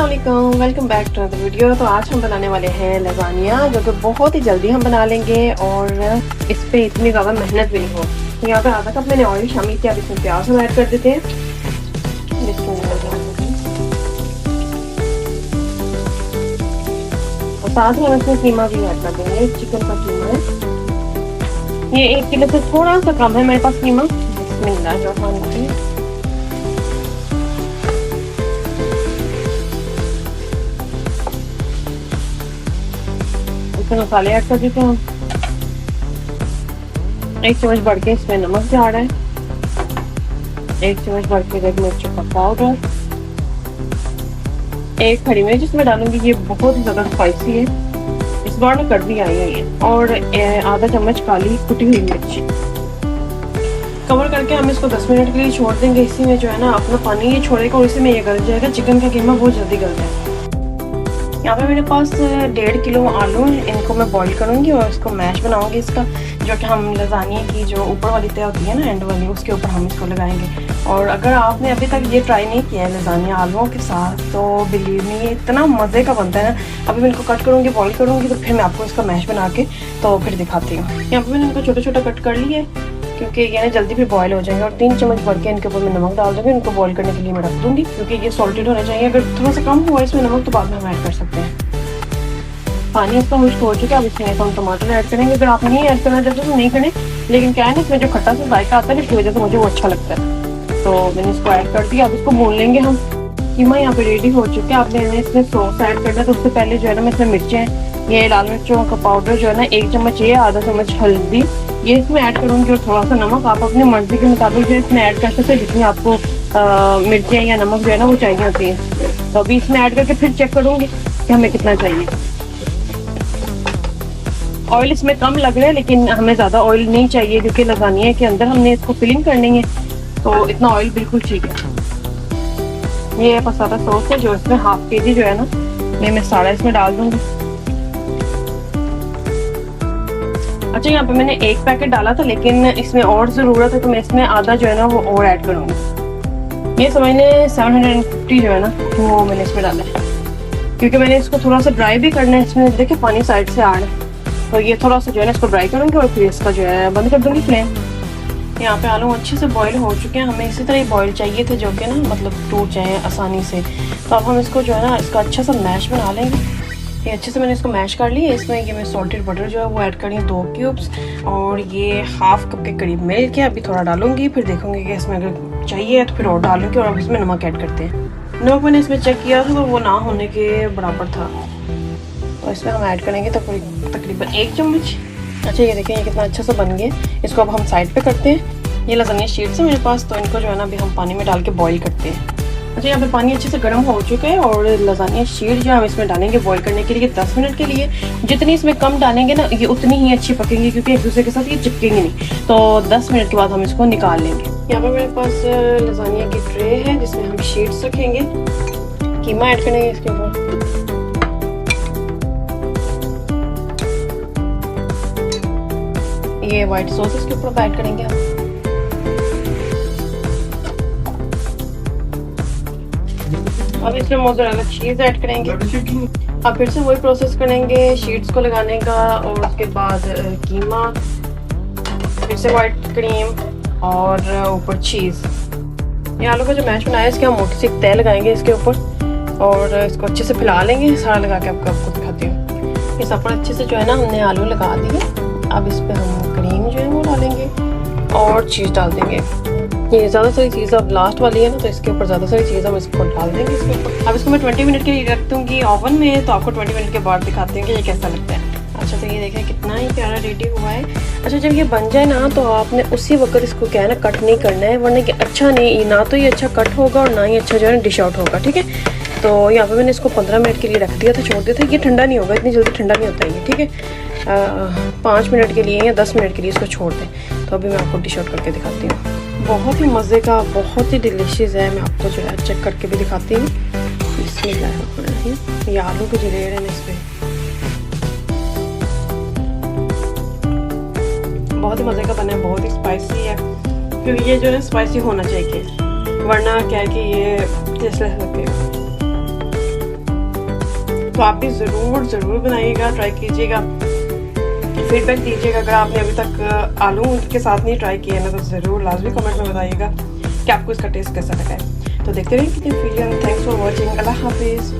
अस्सलामुअलैकुम, welcome back to other video. तो आज हम बनाने वाले हैं लजानिया, जो कि बहुत ही जल्दी हम बना लेंगे और इस पे इतनी ज़्यादा मेहनत भी नहीं हो। तो यहाँ पे आधा कप मैंने ऑयल शामिल किया। अब इसमें प्याज हम ऐड कर देते हैं। और साथ में हम इसमें कीमा भी ऐड कर देंगे। चिकन का कीमा है, ये 1 किलो से थोड़ा सा कम है मेरे पास कीमा। बिस्मिल्लाहिर्रहमानिर्रहीम। मसाले ऐड कर देते हैं। 1 चम्मच बढ़ के इसमें नमक जा रहा है, 1 चम्मच बढ़ के रेड मिर्च का पाउडर, 1 हरी मिर्च इसमें डालूंगी। ये बहुत ही ज़्यादा स्पाइसी है, इस बार में कड़वी आई है ये। और आधा चम्मच काली कुटी हुई मिर्च। कवर करके हम इसको 10 मिनट के लिए छोड़ देंगे। इसी में जो है ना अपना पानी ये छोड़ेगा और इसी में ये गल जाएगा। चिकन का कीमा बहुत जल्दी गल जाएगा। यहाँ पे मेरे पास 1.5 किलो आलू है, इनको मैं बॉईल करूँगी और इसको मैश बनाऊँगी। इसका जो कि हम लजानिया की जो ऊपर वाली तय होती है ना, एंड वाली, उसके ऊपर हम इसको लगाएंगे। और अगर आपने अभी तक ये ट्राई नहीं किया है लजानिया आलूओं के साथ, तो बिलीव मी ये इतना मज़े का बनता है ना। अभी मैं इनको कट करूँगी, बॉईल करूँगी, तो फिर मैं आपको इसका मैश बना के तो फिर दिखाती हूँ। यहाँ पर मैंने इनको छोटा छोटा कट कर लिया है, क्योंकि ये ना जल्दी फिर बॉईल हो जाएंगे। और 3 चम्मच भर के इनके ऊपर मैं नमक डाल दूँगी। इनको बॉईल करने के लिए मैं रख दूँगी, क्योंकि ये सॉल्टेड होना चाहिए। अगर थोड़ा सा कम हुआ इसमें नमक, तो बाद में हम ऐड कर सकते हैं। पानी इसका खुश्क हो चुका है। अब इसमें हम टमाटर ऐड करेंगे। अगर आप नहीं ऐड करना चाहते तो नहीं करें, लेकिन क्या है ना, इसमें जो खट्टा सा जायका आता है, इसकी वजह से मुझे वो अच्छा लगता है, तो मैंने इसको ऐड कर दिया। अब इसको भून लेंगे हम। कीमा यहाँ पे रेडी हो चुका है। आपने इसमें सॉस ऐड करना है, तो उससे पहले जो है ना मैं इसमें मिर्चें, ये लाल मिर्चों का पाउडर जो है ना 1 चम्मच, ये आधा चम्मच हल्दी ये इसमें ऐड करूँगी। और थोड़ा सा नमक आप अपनी मर्जी के मुताबिक जो इसमें ऐड कर सकते हैं, जितनी आपको मिर्चें या नमक जो है ना वो चाहिए होती है। तो अभी इसमें ऐड करके फिर चेक करूँगी कि हमें कितना चाहिए। ऑयल इसमें कम लग रहा है, लेकिन हमें ज़्यादा ऑयल नहीं चाहिए, क्योंकि लजानिया के अंदर हमने इसको फिलिंग करनी है, तो इतना ऑयल बिल्कुल ठीक है। ये पसाता सॉस है, जो इसमें ½ kg जो है ना मैं सारा इसमें डाल दूँगी। अच्छा, यहाँ पे मैंने 1 पैकेट डाला था, लेकिन इसमें और ज़रूरत है, तो मैं इसमें आधा जो है ना वो और ऐड करूँगी। ये समझने 750 जो है ना वो मैंने इसमें डाला है, क्योंकि मैंने इसको थोड़ा सा ड्राई भी करना है। इसमें देखिए पानी साइड से आ रहा है, तो ये थोड़ा सा जो है ना इसको ड्राई करूँगी और फिर इसका जो है बंद कर दूँगी फ्लेम। यहाँ पे आलू अच्छे से बॉईल हो चुके हैं। हमें इसी तरह ही बॉईल चाहिए थे, जो कि ना मतलब टूट जाए आसानी से। तो अब हम इसको जो है ना इसका अच्छा सा मैश बना लेंगे। ये अच्छे से मैंने इसको मैश कर लिया। इसमें ये मैं सॉल्टेड बटर जो है वो ऐड करी है 2 क्यूब्स, और ये ½ कप के करीब मिल्क है। अभी थोड़ा डालूंगी, फिर देखूंगी कि इसमें अगर चाहिए तो फिर और डालूंगी। और अब इसमें नमक ऐड करते हैं। नमक मैंने इसमें चेक किया था, तो वो ना होने के बराबर था, तो इसमें हम ऐड करेंगे तकरीबन 1 चम्मच। अच्छा, ये देखें ये कितना अच्छा सा बन गया। इसको अब हम साइड पे करते हैं। ये लजानिया शीट्स है मेरे पास, तो इनको जो है ना अभी हम पानी में डाल के बॉईल करते हैं। अच्छा, यहाँ पे पानी अच्छे से गर्म हो चुका है, और लजानिया शीट जो हम इसमें डालेंगे बॉईल करने के लिए 10 मिनट के लिए। जितनी इसमें कम डालेंगे ना, ये उतनी ही अच्छी पकेंगी, क्योंकि एक दूसरे के साथ ये चिपकेंगे नहीं। तो 10 मिनट के बाद हम इसको निकाल लेंगे। यहाँ पे मेरे पास लजानिया की ट्रे है, जिसमें हम शीट्स रखेंगे। कीमा ऐड करेंगे इसके ऊपर। ये व्हाइट सॉस इसके ऊपर ऐड करेंगे हम। अब इसमें मोज़रेला चीज़ ऐड करेंगे। अब फिर से वही प्रोसेस करेंगे शीट्स को लगाने का, और उसके बाद कीमा, फिर से व्हाइट क्रीम और ऊपर चीज़। ये आलू का जो मैश बनाया है, इसके हम मोटी सी तय लगाएंगे इसके ऊपर, और इसको अच्छे से फैला लेंगे। सारा लगा के आपको दिखाती हूँ। इस पर अच्छे से जो है ना हमने आलू लगा दिए। अब इस पर हम क्रीम जो है वो डालेंगे और चीज़ डाल देंगे। ये ज़्यादा सारी चीज़ अब लास्ट वाली है ना, तो इसके ऊपर ज़्यादा सारी चीज़ हम इसको डाल देंगे इसके ऊपर। अब इसको मैं 20 मिनट के लिए रख दूँगी ओवन में, तो आपको 20 मिनट के बाद दिखाती हूँ कि ये कैसा लगता है। अच्छा, तो ये देखें कितना ही प्यारा रेडी हुआ है। अच्छा, जब ये बन जाए ना, तो आपने उसी वक्त इसको क्या है ना कट नहीं करना है, वरना कि अच्छा नहीं, ना तो ये अच्छा कट होगा और ना ही अच्छा जो है ना डिश आउट होगा। ठीक है, तो यहाँ पे मैंने इसको 15 मिनट के लिए रख दिया था, छोड़ दिया था। ये ठंडा नहीं होगा, इतनी जल्दी ठंडा नहीं होता है ये। ठीक है, 5 मिनट के लिए या 10 मिनट के लिए इसको छोड़ दें। तो अभी मैं आपको डिश आउट करके दिखाती हूँ। बहुत ही मज़े का, बहुत ही डिलीशियस है। मैं आपको जो है चेक करके भी दिखाती हूँ। बिस्मिल्लाह। ये आलू के जो रेड़ है इस पर बहुत ही मज़े का बना है, बहुत ही स्पाइसी है, क्योंकि ये जो है स्पाइसी होना चाहिए, वरना क्या है कि ये टेस्टलेस लगेगा। तो आप भी ज़रूर बनाइएगा, ट्राई कीजिएगा, फीडबैक दीजिएगा। अगर आपने अभी तक आलू के साथ नहीं ट्राई किया ना तो ज़रूर लाजमी कमेंट में बताइएगा कि आपको इसका टेस्ट कैसा लगा है। तो देखते रहिए kitchen video. Thanks for watching. Allah हाफिज़।